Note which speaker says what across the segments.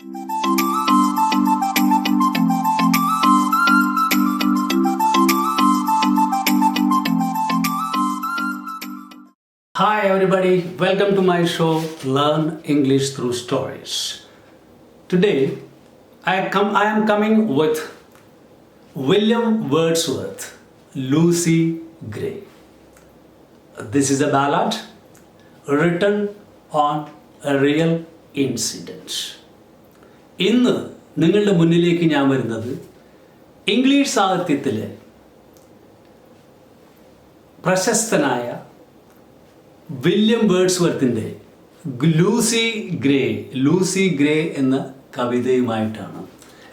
Speaker 1: Hi everybody, welcome to my show Learn English Through Stories. Today I am coming with William Wordsworth, Lucy Gray. This is a ballad written on a real incident. ഇന്ന് നിങ്ങളുടെ മുന്നിലേക്ക് ഞാൻ വരുന്നത് English സാഹിത്യത്തിലെ പ്രശസ്തനായ William വേർഡ്സ്വർത്തിൻ്റെ Lucy Gray എന്ന കവിതയുമായിട്ടാണ്.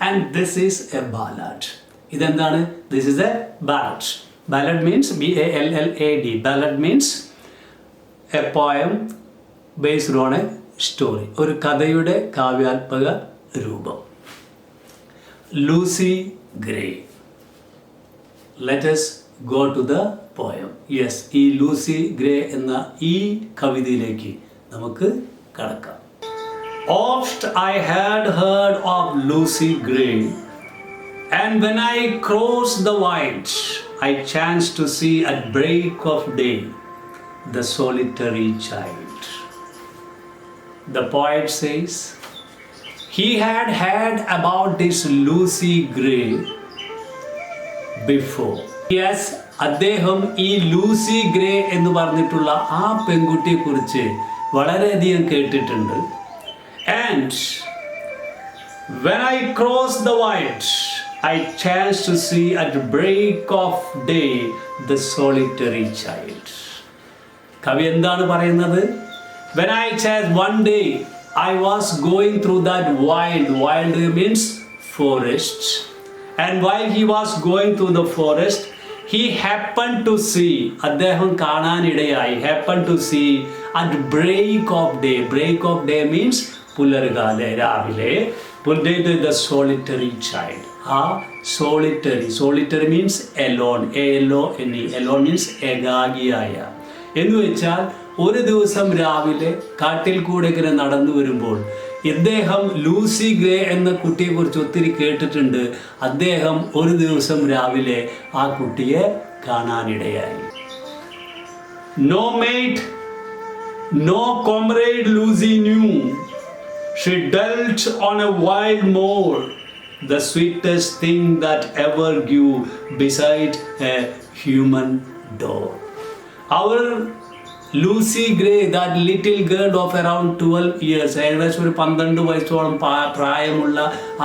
Speaker 1: And this is a ballad. ഇതെന്താണ്? This is a ballad. Ballad means BALLAD. Ballad means a poem based on a story, ഒരു കഥയുടെ കാവ്യാത്മക രൂപം. Lucy Gray. Let us go to the poem. Yes, ഈ Lucy Gray എന്ന ഈ കവിതയിലേക്ക് നമുക്ക് കടക്കാം. Oft I had heard of Lucy Gray, and when I crossed the wild, I chanced to see at break of day the solitary child. The poet says he had heard about this Lucy Gray before. Yes, അദ്ദേഹം ഈ Lucy grey എന്ന് പറഞ്ഞിട്ടുള്ള ആ പെൺകുട്ടിയെ കുറിച്ച് വളരെയധികം കേട്ടിട്ടുണ്ട്. And when I crossed the wild, I chanced to see at break of day the solitary child. കവി എന്താണ് പറയുന്നത്? When I chanced, one day I was going through that wild means forest, and while he was going through the forest, he happened to see, അദ്ദേഹം കാണാനിടയായി, happened to see at break of day means പുലർകാലെ, രാവിലെ, the solitary child. ആ solitary means alone, alone means ഏകാഗിയായ എന്ന് വെച്ചാൽ ഒരു ദിവസം രാവിലെ കാട്ടിൽ കൂടെ ഇങ്ങനെ നടന്നു വരുമ്പോൾ ഇദ്ദേഹം ലൂസി ഗ്രേ എന്ന കുട്ടിയെക്കുറിച്ച് ഒത്തിരി കേട്ടിട്ടുണ്ട്. അദ്ദേഹം ഒരു ദിവസം രാവിലെ ആ കുട്ടിയെ കാണാനിടയായി. No mate, no comrade Lucy knew. She dwelt on a wild moor, the sweetest thing that ever grew beside a human door. Our Lucy grey, that little girl of around 12 years, ഏകദേശം ഒരു 12 വയസ്സോളം പ്രായമുള്ള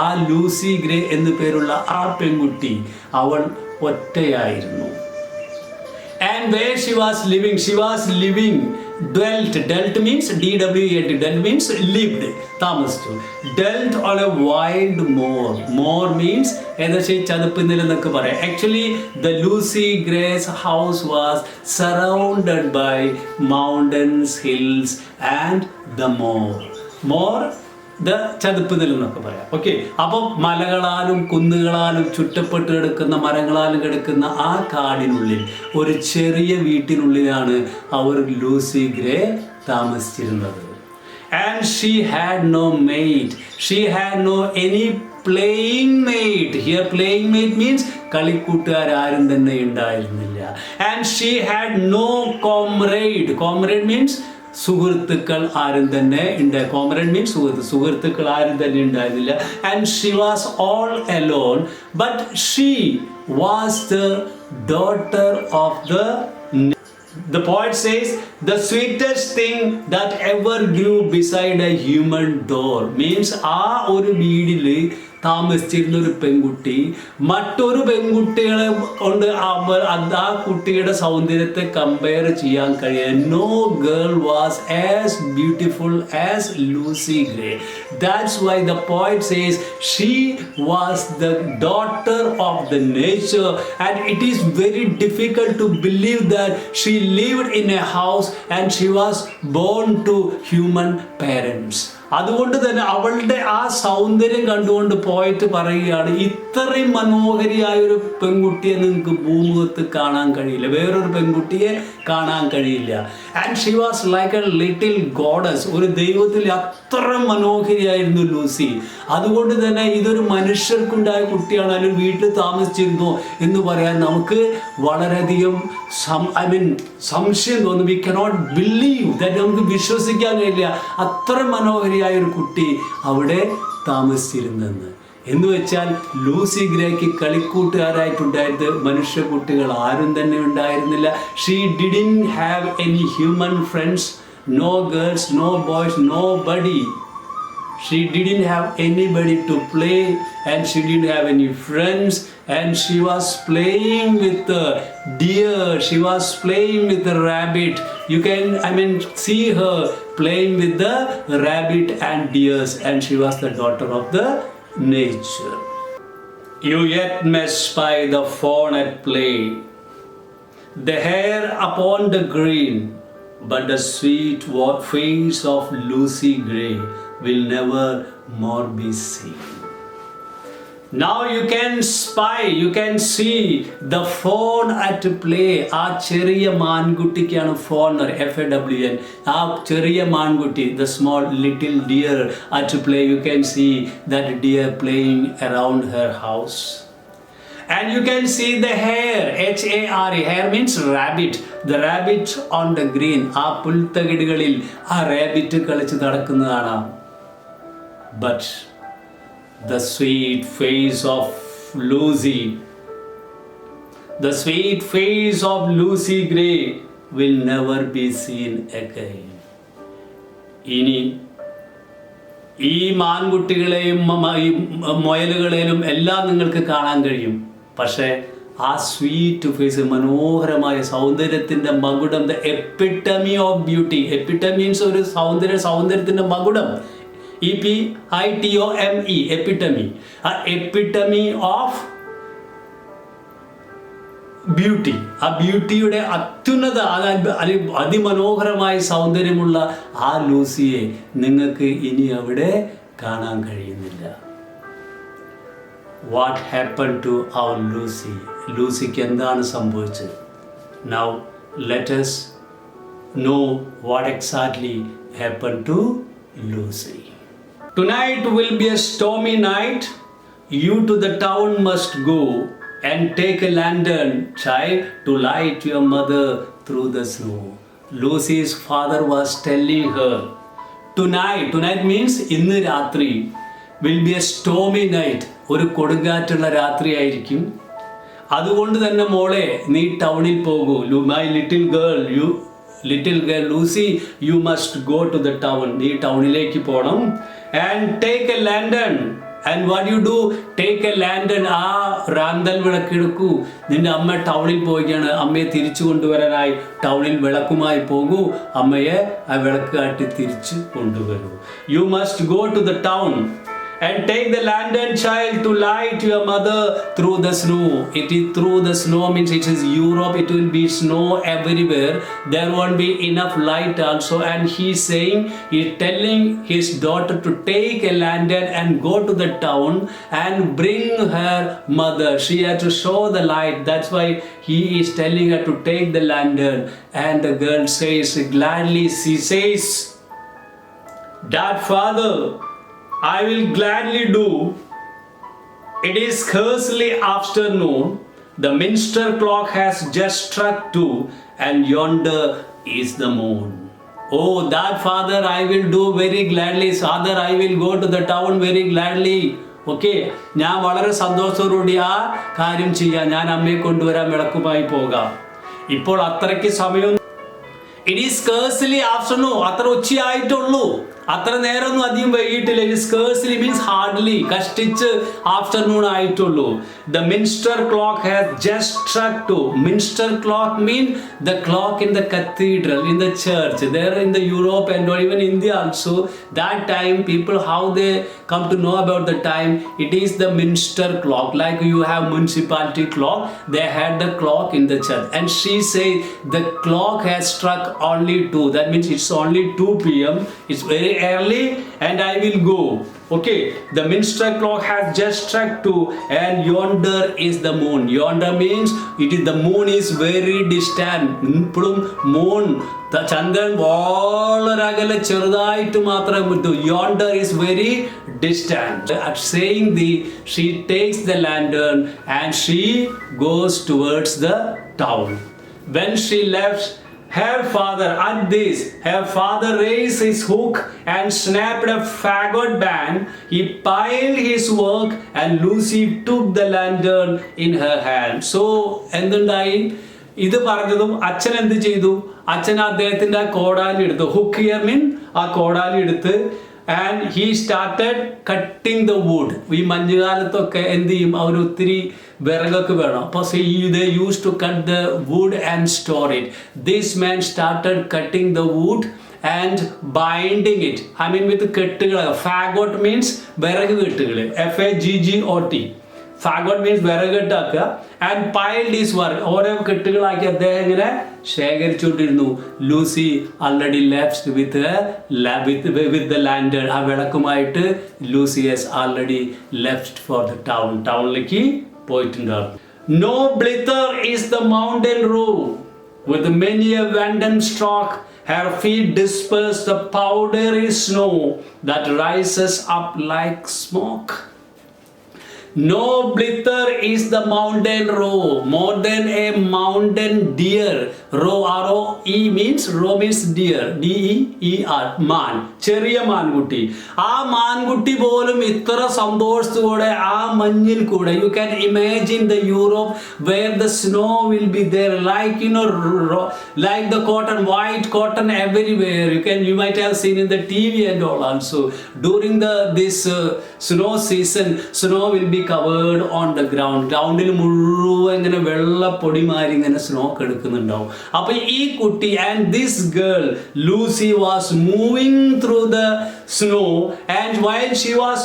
Speaker 1: ആ Lucy grey എന്നു പേരുള്ള ആ പെൺകുട്ടി, അവൾ ഒറ്റയായിരുന്നു. And where she was living, dwelt means DWELT, dwelt means lived, താമസിച്ചു. Dwelt on a wild moor means ഏകദേശം ചതുപ്പ് നിലം എന്നൊക്കെ പറയാം. Actually the Lucy Gray's house was surrounded by mountains, hills and the moor ചതുപ്പ് നിലം എന്നൊക്കെ പറയാം. ഓക്കെ, അപ്പം മലകളാലും കുന്നുകളാലും ചുറ്റപ്പെട്ട് കിടക്കുന്ന, മരങ്ങളാലും കിടക്കുന്ന ആ കാടിനുള്ളിൽ ഒരു ചെറിയ വീട്ടിനുള്ളിലാണ് അവർ ലൂസി ഗ്രേ താമസിച്ചിരുന്നത്. And she had no mate, she had no any playing mate. Here playing mate means കളിക്കൂട്ടുകാരും തന്നെ ഉണ്ടായിരുന്നില്ല. And she had no comrade means സുഹൃത്തുക്കൾ ആരും തന്നെ കോമറേഡ് മീൻസ് സുഹൃത്തുക്കൾ ആരും തന്നെ ഉണ്ടായിരുന്നില്ല. And she was all alone, but she was the daughter of the poet says the sweetest thing that ever grew beside a human door means ആ ഒരു വീടിൽ താമസിച്ചിരുന്ന ഒരു പെൺകുട്ടി മറ്റൊരു പെൺകുട്ടികളെ കൊണ്ട് ആ കുട്ടിയുടെ സൗന്ദര്യത്തെ കമ്പയർ ചെയ്യാൻ കഴിയാൻ. No girl was as beautiful as Lucy Grey. That's why the poet says she was the daughter of the nature, and it is very difficult to believe that she lived in a house and she was born to human parents. അതുകൊണ്ട് തന്നെ അവളുടെ ആ സൗന്ദര്യം കണ്ടുകൊണ്ട് പോയിട്ട് പറയുകയാണ്, ഇത്രയും മനോഹരിയായ ഒരു പെൺകുട്ടിയെ നിങ്ങൾക്ക് ഭൂമുഖത്ത് കാണാൻ കഴിയില്ല, വേറൊരു പെൺകുട്ടിയെ കാണാൻ കഴിയില്ല. And she was like A little goddess, ഒരു ദൈവത്തിൽ അത്ര മനോഹരിയായിരുന്നു ലൂസി. അതുകൊണ്ട് തന്നെ ഇതൊരു മനുഷ്യർക്കുണ്ടായ കുട്ടിയാണ്, അല്ലെങ്കിൽ വീട്ടിൽ താമസിച്ചിരുന്നോ എന്ന് പറയാൻ നമുക്ക് വളരെയധികം സംശയം തോന്നും. വി കനോട്ട് ബിലീവ് ദാറ്റ്, നമുക്ക് വിശ്വസിക്കാൻ കഴിയില്ല അത്ര മനോഹരിയായ ഒരു കുട്ടി അവിടെ താമസിച്ചിരുന്നെന്ന്. എന്ന് വെച്ചാൽ ലൂസി ഗ്രേക്ക് കളിക്കൂട്ടുകാരായിട്ടുണ്ടായത് മനുഷ്യ കുട്ടികൾ ആരും തന്നെ ഉണ്ടായിരുന്നില്ല. She didn't have any human friends, no girls, no boys, no buddy. She didn't have anybody to play, and she didn't have any friends, and she was playing with the deer, she was playing with the rabbit. You can see her playing with the rabbit and deers, and she was the daughter of the nature. You yet may spy the fawn at play, the hare upon the green, but the sweet face of Lucy Gray will never more be seen. Now you can spy, you can see the fawn at play. ആ ചെറിയ മാൻകുട്ടിക്കാണ് fawn, FAWN. ആ ചെറിയ മാൻകുട്ടി, the small little deer at play. You can see that deer playing around her house. And you can see the hare, HARE. Hare means rabbit. The rabbit on the green. ആ പുൽത്തകിടുകളിൽ ആ rabbit കളിച്ച് നടക്കുന്നതാണ്. But the sweet face of Lucy, the sweet face of Lucy Gray will never be seen again. ഇനി ഈ മാൻകുട്ടികളെയും മുയലുകളെയും എല്ലാം നിങ്ങൾക്ക് കാണാൻ കഴിയും, പക്ഷേ ആ സ്വീറ്റ് ഫേസ്, മനോഹരമായ സൗന്ദര്യത്തിൻ്റെ മകുടം, the epitome of beauty. Epitome means ഒരു സൗന്ദര്യത്തിൻ്റെ മകുടം. EPITOME, epitome. ആ എപ്പിറ്റമി ഓഫ് ബ്യൂട്ടി, ആ ബ്യൂട്ടിയുടെ അത്യുന്നത, അതിമനോഹരമായ സൗന്ദര്യമുള്ള ആ ലൂസിയെ നിങ്ങൾക്ക് ഇനി അവിടെ കാണാൻ കഴിയുന്നില്ല. What happen to our Lucy? ലൂസിക്ക് എന്താണ് സംഭവിച്ചത്? Now let us know what exactly happened to Lucy. Tonight will be a stormy night. You to the town must go and take a lantern, child, to light your mother through the snow. Lucy's father was telling her, tonight means innu ratri, will be a stormy night. ഒരു കൊടുങ്കാറ്റുള്ള രാത്രി ആയിരിക്കും. അതുകൊണ്ട് തന്നെ മോളെ, നീ ടൗണിൽ പോകൂ. My little girl Lucy, you must go to the town. നീ ടൗണിലേക്ക് പോകണം. And take a lantern. And what you do? Take a lantern. ആ റാന്തൽ വിളക്കെടുക്കൂ. നിന്റെ അമ്മ ടൗണിൽ പോവുകയാണ്, അമ്മയെ തിരിച്ചു കൊണ്ടുവരാനായി ടൗണിൽ വിളക്കുമായി പോകൂ. അമ്മയെ ആ വിളക്ക് കാട്ടി തിരിച്ചു കൊണ്ടുവരൂ. You must go to the town and take the lantern, child, to light your mother through the snow. It is through the snow means it is Europe, it will be snow everywhere. There won't be enough light also. And he's telling his daughter to take a lantern and go to the town and bring her mother. She had to show the light. That's why he is telling her to take the lantern. And the girl says gladly, she says, Dad, father, I will gladly do. It is scarcely afternoon. The minster clock has just struck 2, and yonder is the moon. Oh, that father, I will do very gladly. Father, I will go to the town very gladly. Okay, ഞാൻ വളരെ സന്തോഷത്തോടുകൂടി ആ കാര്യം ചെയ്യാം. ഞാൻ അമ്മയെ കൊണ്ടുവരാൻ വിളക്കുമായി പോകാം. ഇപ്പോൾ അത്രയ്ക്ക് സമയം. It is scarcely afternoon. അത്ര ഉച്ചയായിട്ടുള്ളൂ. അത്ര നേരമൊന്നും അധികം വൈകിട്ടില്ല. ഇറ്റ് സ്കേഴ്സ്ലി മീൻസ് ഹാർഡ്ലി, കഷ്ടിച്ച് ആഫ്റ്റർനൂൺ ആയിട്ടുള്ളൂ. The minster clock has just സ്ട്രക്ക് 2. Minster clock mean the clock in the cathedral, in the church. There in the Europe and or even India also, that time people, how they come to know about the time, it is the minster clock. Like you have municipality clock, they had the clock in the church. And she said the clock has struck only 2. That means it's only 2 p.m. It's very early and I will go. Okay, the minstrel clock has just struck 2 and yonder is the moon. Yonder means the moon is very distant. ഇപ്പോഴും moon, ചന്ദ്രൻ വളരെ അകലെ ചെറുതായിട്ട് മാത്രമേ പറ്റൂ. Yonder is very distant. At saying she takes the lantern and she goes towards the town. When she left her father, at this, her father raised his hook and snapped a fagot band. He piled his work and Lucy took the lantern in her hand. So, എന്തുണ്ടായി? ഇത് പറഞ്ഞതും അച്ഛൻ എന്ത് ചെയ്തു? അച്ഛൻ അദ്ദേഹത്തിന്റെ ആ കോടാലി എടുത്തു. ഹുക്ക് ഹിയർ മീൻ ആ കോടാലി എടുത്ത് and he started cutting the wood. ഈ മഞ്ഞുകാലത്തൊക്കെ എന്ത് ചെയ്യും? അവർ ഒത്തിരി വിറകൊക്കെ വേണം. അപ്പോൾ they used to cut the wood and store it. This man started cutting the wood and binding it. I mean with കെട്ടുകൾ. Fagot means വിറക് കെട്ടുകൾ. FAGGOT. Fagot means വിറക് കെട്ടാക്കുക. And piled his work. ഓരോ കെട്ടുകളാക്കി അദ്ദേഹം ഇങ്ങനെ ശേഖരിച്ചുകൊണ്ടിരുന്നു. Lucy already left with the lantern. ആ വിളക്കുമായിട്ട് Lucy has already left for the town. ടൗണിലേക്ക് പോയിട്ടുണ്ടായിരുന്നു. No blither is the mountain road with many a random stroke. Her feet disperse the powdery snow that rises up like smoke. No blither is the mountain row, more than a mountain deer. Row, R-O-E means deer, D-E-E-R, man, ചെറിയ മാൻകുട്ടി. ആ മാൻകുട്ടി പോലും ഇത്ര സന്തോഷത്തോടെ ആ മഞ്ഞിൽ കൂടെ, you can imagine the Europe where the snow will be there, like like the cotton, white cotton everywhere. You might have seen in the TV and all also. During this snow season, snow will be covered on the ground. ഗ്രൗണ്ടിൽ മുഴുവൻ ഇങ്ങനെ വെള്ളപ്പൊടിമാരി ഇങ്ങനെ snow കിടക്കുന്നുണ്ടാവും. അപ്പൊ ഈ കുട്ടി and this girl Lucy was moving through the snow, and while she was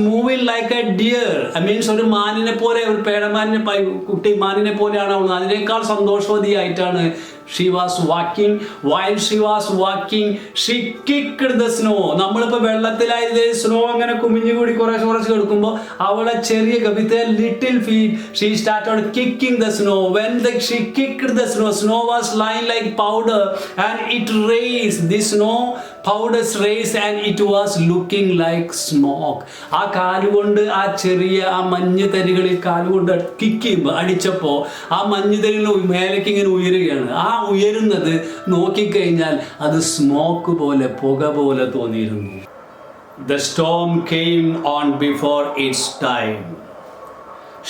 Speaker 1: moving like a deer. I mean ഒരു മാനിനെ പോലെ, ഒരു പേടമാനിനെ കുട്ടി മാനിനെ പോലെയാണ് അവൾ. അതിനേക്കാൾ സന്തോഷവതിയായിട്ടാണ് she was walking. While she was walking, she kicked the snow. നമ്മളിപ്പോൾ വെള്ളത്തിലായത് സ്നോ അങ്ങനെ കുമിഞ്ഞുകൂടി കുറച്ച് കിടക്കുമ്പോൾ അവളെ ചെറിയ with a little feet she started kicking the snow. When she kicked the snow was lying like powder and it raised. The snow powders raised and it was looking like smoke. ആ കാലുകൊണ്ട് ആ ചെറിയ ആ മഞ്ഞ് തരികളിൽ കാലുകൊണ്ട് kick ചെയ്യുമ്പോൾ അടിച്ചപ്പോൾ ആ മഞ്ഞ് തരികൾ മേലേക്ക് ഇങ്ങനെ ഉയരുകയാണ്. ആ ഉയരുന്നത് നോക്കിക്കഴിഞ്ഞാൽ അത് സ്മോക്ക് പോലെ, പുക പോലെ തോന്നിയിരുന്നു. The storm came on before its time.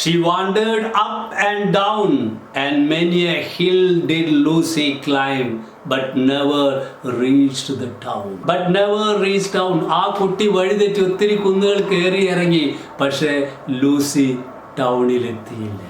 Speaker 1: She wandered up and down, and many a hill did Lucy climb, but never reached the town. ആ കുട്ടി വഴിതെറ്റി ഒത്തിരി കുന്നുകൾ കയറി ഇറങ്ങി, പക്ഷേ ലൂസി ടൗണിലെത്തിയില്ല.